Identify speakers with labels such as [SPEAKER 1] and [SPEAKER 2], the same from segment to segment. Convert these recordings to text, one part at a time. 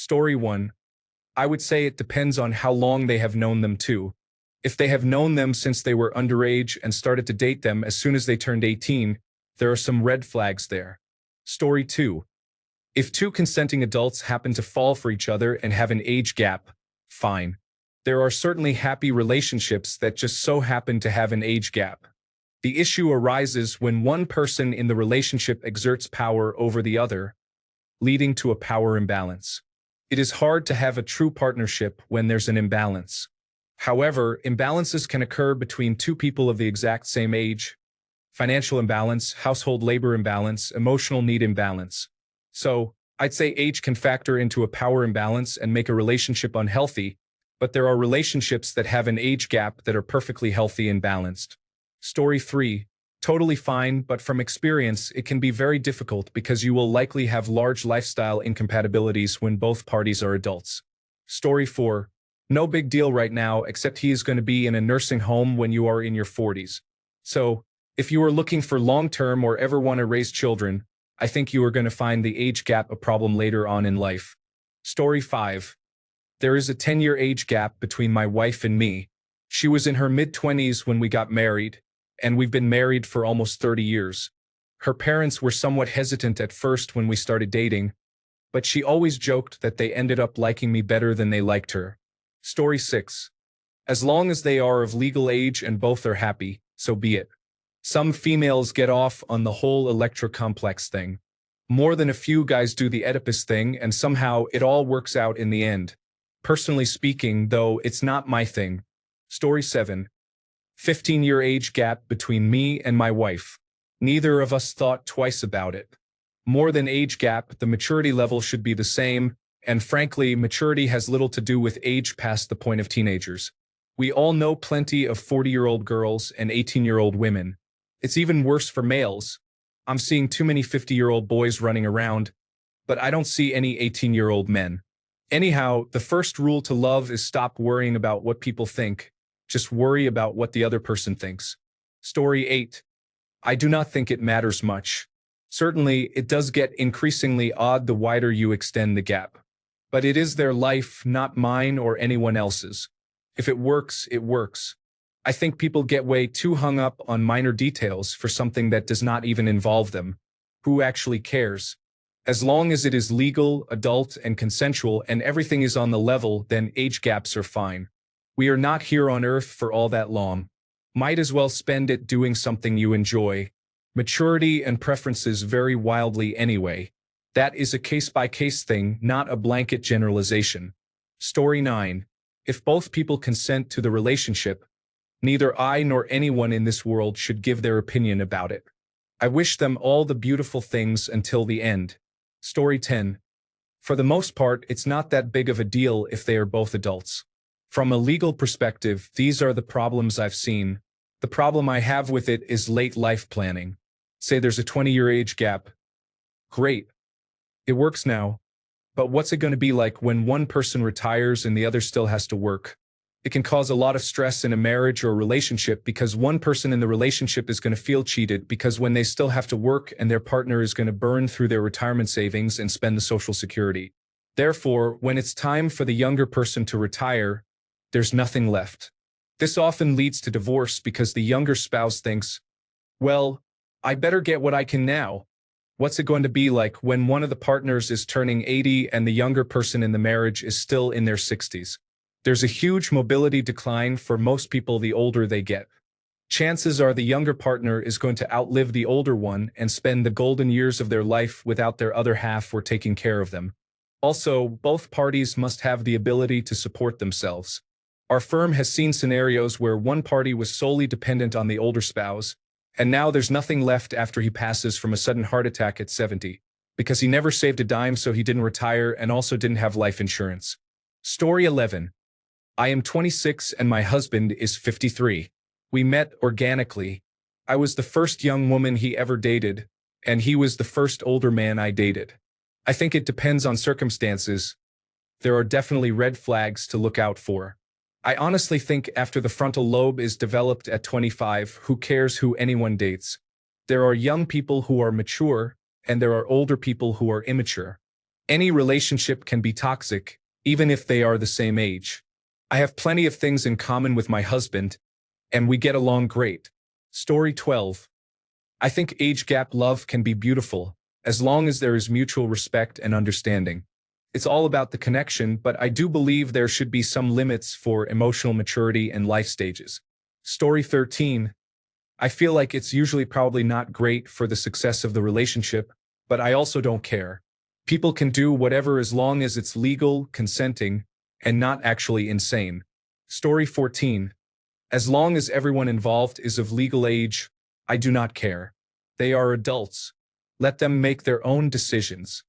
[SPEAKER 1] Story 1. I would say it depends on how long they have known them too. If they have known them since they were underage and started to date them as soon as they turned 18, there are some red flags there. Story 2. If two consenting adults happen to fall for each other and have an age gap, fine. There are certainly happy relationships that just so happen to have an age gap. The issue arises when one person in the relationship exerts power over the other, leading to a power imbalance. It is hard to have a true partnership when there's an imbalance. However, imbalances can occur between two people of the exact same age: financial imbalance, household labor imbalance, emotional need imbalance. So, I'd say age can factor into a power imbalance and make a relationship unhealthy, but there are relationships that have an age gap that are perfectly healthy and balanced. Story 3. Totally fine, but from experience, it can be very difficult because you will likely have large lifestyle incompatibilities when both parties are adults. Story 4. No big deal right now, except he is going to be in a nursing home when you are in your 40s. So, if you are looking for long-term or ever want to raise children, I think you are going to find the age gap a problem later on in life. Story 5. There is a 10-year age gap between my wife and me. She was in her mid-20s when we got married, and we've been married for almost 30 years. Her parents were somewhat hesitant at first when we started dating, but she always joked that they ended up liking me better than they liked her. Story 6. As long as they are of legal age and both are happy, so be it. Some females get off on the whole electrocomplex thing. More than a few guys do the Oedipus thing, and somehow it all works out in the end. Personally speaking, though, it's not my thing. Story 7. 15-year age gap between me and my wife. Neither of us thought twice about it. More than age gap, the maturity level should be the same, and frankly, maturity has little to do with age past the point of teenagers. We all know plenty of 40-year-old girls and 18-year-old women. It's even worse for males. I'm seeing too many 50-year-old boys running around, but I don't see any 18-year-old men. Anyhow, the first rule to love is stop worrying about what people think. Just worry about what the other person thinks. Story 8. I do not think it matters much. Certainly, it does get increasingly odd the wider you extend the gap. But it is their life, not mine or anyone else's. If it works, it works. I think people get way too hung up on minor details for something that does not even involve them. Who actually cares? As long as it is legal, adult, and consensual and everything is on the level, then age gaps are fine. We are not here on Earth for all that long. Might as well spend it doing something you enjoy. Maturity and preferences vary wildly anyway. That is a case-by-case thing, not a blanket generalization. Story 9. If both people consent to the relationship, neither I nor anyone in this world should give their opinion about it. I wish them all the beautiful things until the end. Story 10. For the most part, it's not that big of a deal if they are both adults. From a legal perspective, these are the problems I've seen. The problem I have with it is late life planning. Say there's a 20-year age gap. Great. It works now. But what's it going to be like when one person retires and the other still has to work? It can cause a lot of stress in a marriage or a relationship because one person in the relationship is going to feel cheated because when they still have to work and their partner is going to burn through their retirement savings and spend the Social Security. Therefore, when it's time for the younger person to retire, there's nothing left. This often leads to divorce because the younger spouse thinks, well, I better get what I can now. What's it going to be like when one of the partners is turning 80 and the younger person in the marriage is still in their 60s? There's a huge mobility decline for most people the older they get. Chances are the younger partner is going to outlive the older one and spend the golden years of their life without their other half or taking care of them. Also, both parties must have the ability to support themselves. Our firm has seen scenarios where one party was solely dependent on the older spouse, and now there's nothing left after he passes from a sudden heart attack at 70, because he never saved a dime so he didn't retire and also didn't have life insurance. Story 11. I am 26 and my husband is 53. We met organically. I was the first young woman he ever dated, and he was the first older man I dated. I think it depends on circumstances. There are definitely red flags to look out for. I honestly think after the frontal lobe is developed at 25, who cares who anyone dates? There are young people who are mature, and there are older people who are immature. Any relationship can be toxic, even if they are the same age. I have plenty of things in common with my husband, and we get along great. Story 12. I think age gap love can be beautiful, as long as there is mutual respect and understanding. It's all about the connection, but I do believe there should be some limits for emotional maturity and life stages. Story 13. I feel like it's usually probably not great for the success of the relationship, but I also don't care. People can do whatever as long as it's legal, consenting, and not actually insane. Story 14. As long as everyone involved is of legal age, I do not care. They are adults. Let them make their own decisions.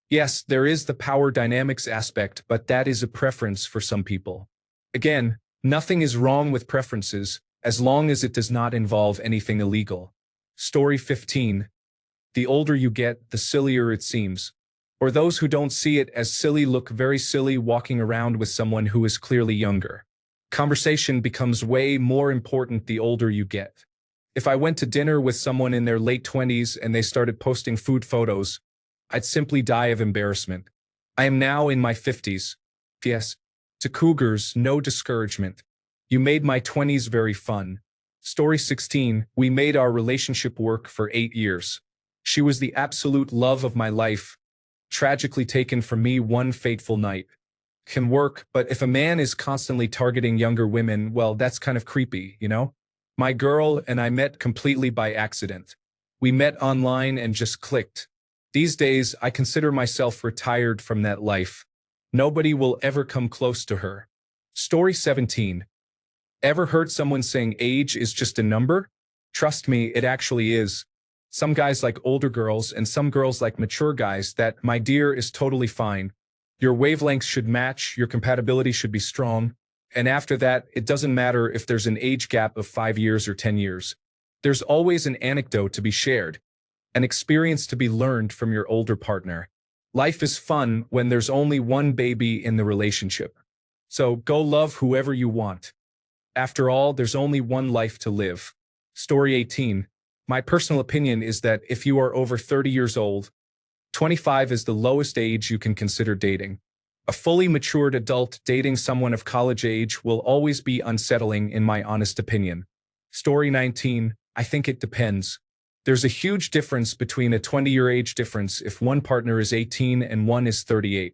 [SPEAKER 1] Yes, there is the power dynamics aspect, but that is a preference for some people. Again, nothing is wrong with preferences, as long as it does not involve anything illegal. Story 15. The older you get, the sillier it seems. Or those who don't see it as silly look very silly walking around with someone who is clearly younger. Conversation becomes way more important the older you get. If I went to dinner with someone in their late 20s and they started posting food photos, I'd simply die of embarrassment. I am now in my 50s. Yes. To cougars, no discouragement. You made my 20s very fun. Story 16. We made our relationship work for 8 years. She was the absolute love of my life, tragically taken from me one fateful night. Can work, but if a man is constantly targeting younger women, well, that's kind of creepy, you know? My girl and I met completely by accident. We met online and just clicked. These days, I consider myself retired from that life. Nobody will ever come close to her. Story 17. Ever heard someone saying age is just a number? Trust me, it actually is. Some guys like older girls and some girls like mature guys. That, my dear, is totally fine. Your wavelengths should match, your compatibility should be strong, and after that, it doesn't matter if there's an age gap of 5 years or 10 years. There's always an anecdote to be shared, an experience to be learned from your older partner. Life is fun when there's only one baby in the relationship. So go love whoever you want. After all, there's only one life to live. Story 18. My personal opinion is that if you are over 30 years old, 25 is the lowest age you can consider dating. A fully matured adult dating someone of college age will always be unsettling in my honest opinion. Story 19. I think it depends. There's a huge difference between a 20-year age difference if one partner is 18 and one is 38.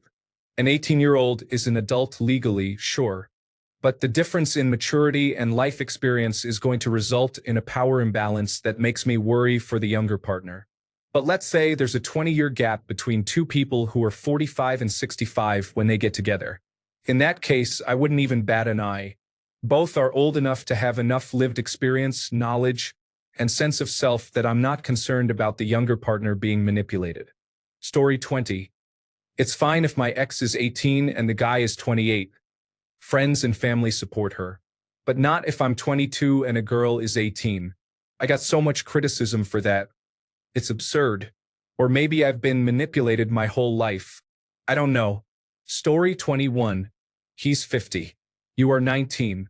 [SPEAKER 1] An 18-year-old is an adult legally, sure. But the difference in maturity and life experience is going to result in a power imbalance that makes me worry for the younger partner. But let's say there's a 20-year gap between two people who are 45 and 65 when they get together. In that case, I wouldn't even bat an eye. Both are old enough to have enough lived experience, knowledge, and sense of self that I'm not concerned about the younger partner being manipulated. Story 20. It's fine if my ex is 18 and the guy is 28. Friends and family support her. But not if I'm 22 and a girl is 18. I got so much criticism for that. It's absurd. Or maybe I've been manipulated my whole life. I don't know. Story 21. He's 50. You are 19.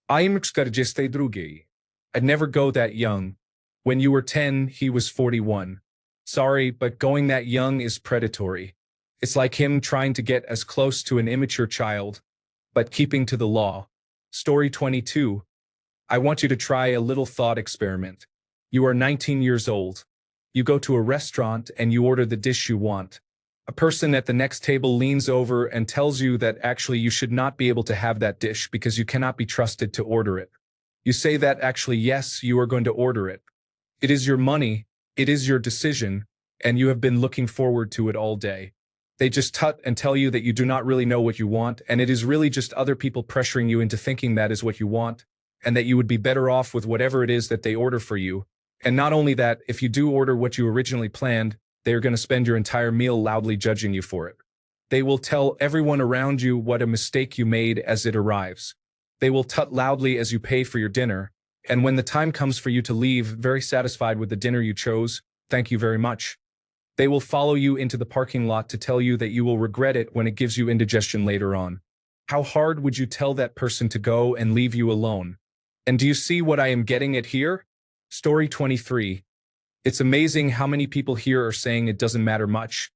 [SPEAKER 1] I'm drugi. I'd never go that young. When you were 10, he was 41. Sorry, but going that young is predatory. It's like him trying to get as close to an immature child, but keeping to the law. Story 22. I want you to try a little thought experiment. You are 19 years old. You go to a restaurant and you order the dish you want. A person at the next table leans over and tells you that actually you should not be able to have that dish because you cannot be trusted to order it. You say that actually yes, you are going to order it. It is your money, it is your decision, and you have been looking forward to it all day. They just tut and tell you that you do not really know what you want, and it is really just other people pressuring you into thinking that is what you want, and that you would be better off with whatever it is that they order for you. And not only that, if you do order what you originally planned, they are going to spend your entire meal loudly judging you for it. They will tell everyone around you what a mistake you made as it arrives. They will tut loudly as you pay for your dinner, and when the time comes for you to leave, very satisfied with the dinner you chose, thank you very much. They will follow you into the parking lot to tell you that you will regret it when it gives you indigestion later on. How hard would you tell that person to go and leave you alone? And do you see what I am getting at here? Story 23. It's amazing how many people here are saying it doesn't matter much.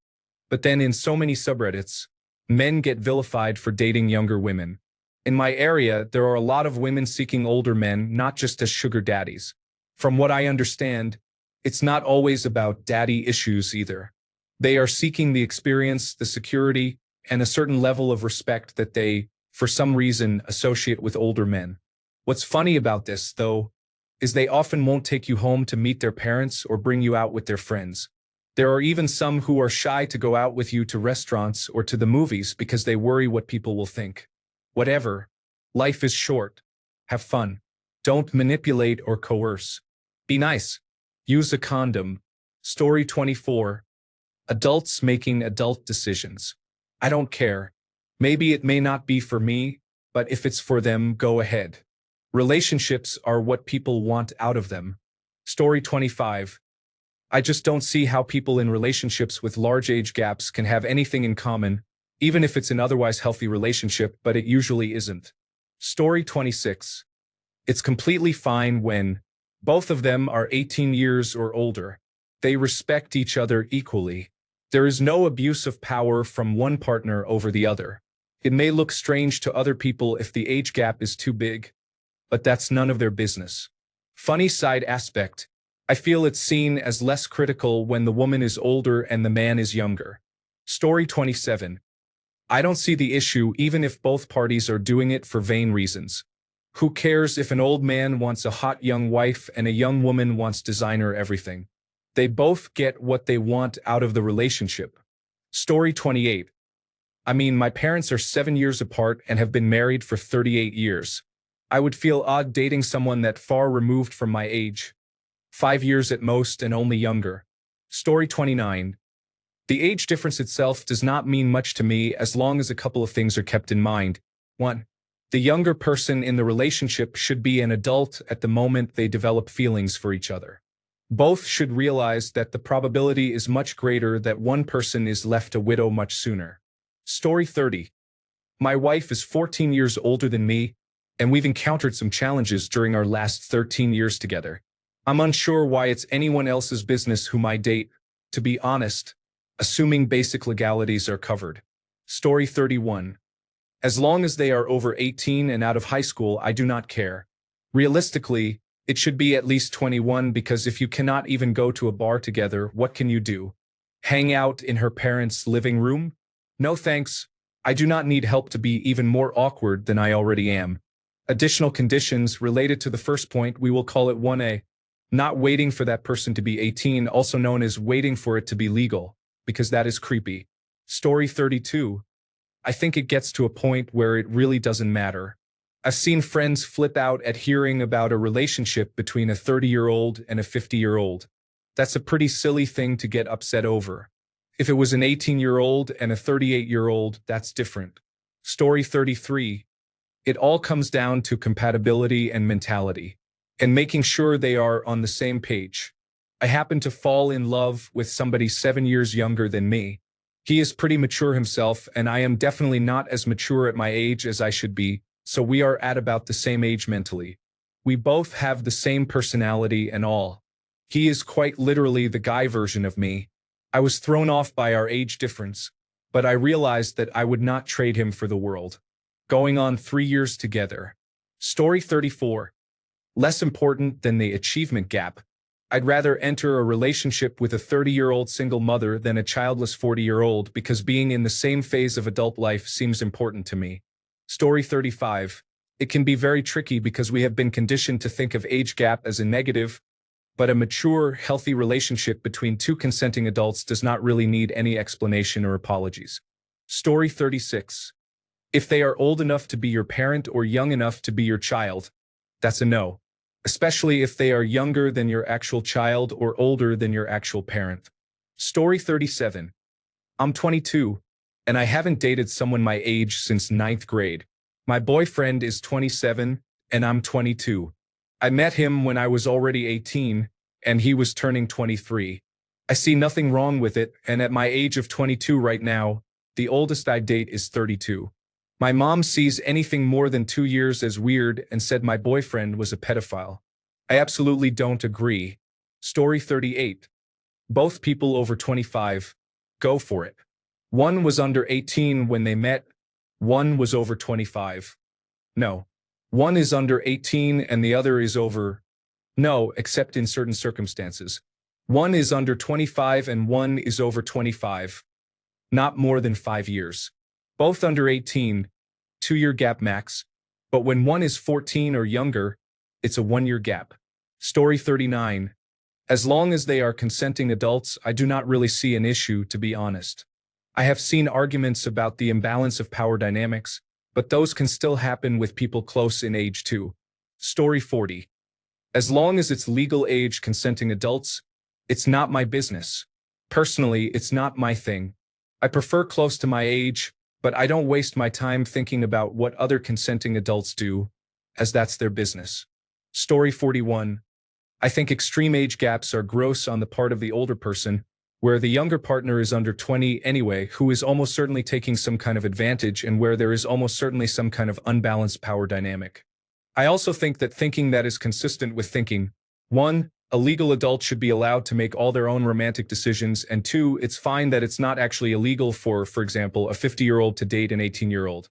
[SPEAKER 1] But then in so many subreddits, men get vilified for dating younger women. In my area, there are a lot of women seeking older men, not just as sugar daddies. From what I understand, it's not always about daddy issues either. They are seeking the experience, the security, and a certain level of respect that they, for some reason, associate with older men. What's funny about this, though, is they often won't take you home to meet their parents or bring you out with their friends. There are even some who are shy to go out with you to restaurants or to the movies because they worry what people will think. Whatever. Life is short. Have fun. Don't manipulate or coerce. Be nice. Use a condom. Story 24. Adults making adult decisions. I don't care. Maybe it may not be for me, but if it's for them, go ahead. Relationships are what people want out of them. Story 25. I just don't see how people in relationships with large age gaps can have anything in common, even if it's an otherwise healthy relationship, but it usually isn't. Story 26. It's completely fine when both of them are 18 years or older. They respect each other equally. There is no abuse of power from one partner over the other. It may look strange to other people if the age gap is too big, but that's none of their business. Funny side aspect. I feel it's seen as less critical when the woman is older and the man is younger. Story 27. I don't see the issue even if both parties are doing it for vain reasons. Who cares if an old man wants a hot young wife and a young woman wants designer everything? They both get what they want out of the relationship. Story 28. I mean, my parents are 7 years apart and have been married for 38 years. I would feel odd dating someone that far removed from my age. 5 years at most and only younger. Story 29. The age difference itself does not mean much to me as long as a couple of things are kept in mind. 1. The younger person in the relationship should be an adult at the moment they develop feelings for each other. Both should realize that the probability is much greater that one person is left a widow much sooner. Story 30. My wife is 14 years older than me, and we've encountered some challenges during our last 13 years together. I'm unsure why it's anyone else's business whom I date, to be honest, assuming basic legalities are covered. Story 31. As long as they are over 18 and out of high school, I do not care. Realistically, it should be at least 21 because if you cannot even go to a bar together, what can you do? Hang out in her parents' living room? No thanks. I do not need help to be even more awkward than I already am. Additional conditions related to the first point, we will call it 1A. Not waiting for that person to be 18, also known as waiting for it to be legal, because that is creepy. Story 32. I think it gets to a point where it really doesn't matter. I've seen friends flip out at hearing about a relationship between a 30-year-old and a 50-year-old. That's a pretty silly thing to get upset over. If it was an 18-year-old and a 38-year-old, that's different. Story 33. It all comes down to compatibility and mentality, and making sure they are on the same page. I happen to fall in love with somebody 7 years younger than me. He is pretty mature himself, and I am definitely not as mature at my age as I should be, so we are at about the same age mentally. We both have the same personality and all. He is quite literally the guy version of me. I was thrown off by our age difference, but I realized that I would not trade him for the world. Going on 3 years together. Story 34. Less important than the achievement gap. I'd rather enter a relationship with a 30-year-old single mother than a childless 40-year-old because being in the same phase of adult life seems important to me. Story 35. It can be very tricky because we have been conditioned to think of age gap as a negative, but a mature, healthy relationship between two consenting adults does not really need any explanation or apologies. Story 36. If they are old enough to be your parent or young enough to be your child, that's a no. Especially if they are younger than your actual child or older than your actual parent. Story 37. I'm 22, and I haven't dated someone my age since 9th grade. My boyfriend is 27, and I'm 22. I met him when I was already 18, and he was turning 23. I see nothing wrong with it, and at my age of 22 right now, the oldest I date is 32. My mom sees anything more than 2 years as weird and said my boyfriend was a pedophile. I absolutely don't agree. Story 38. Both people over 25. Go for it. One was under 18 when they met. One was over 25. No. One is under 18 and the other is over. No, except in certain circumstances. One is under 25 and one is over 25. Not more than 5 years. Both under 18, 2-year gap max. But when one is 14 or younger, it's a 1-year gap. Story 39. As long as they are consenting adults, I do not really see an issue, to be honest. I have seen arguments about the imbalance of power dynamics, but those can still happen with people close in age too. Story 40. As long as it's legal age consenting adults, it's not my business. Personally, it's not my thing. I prefer close to my age, but I don't waste my time thinking about what other consenting adults do, as that's their business. Story 41. I think extreme age gaps are gross on the part of the older person, where the younger partner is under 20 anyway, who is almost certainly taking some kind of advantage and where there is almost certainly some kind of unbalanced power dynamic. I also think that thinking that is consistent with thinking, 1, a legal adult should be allowed to make all their own romantic decisions, and 2, it's fine that it's not actually illegal for example, a 50-year-old to date an 18-year-old.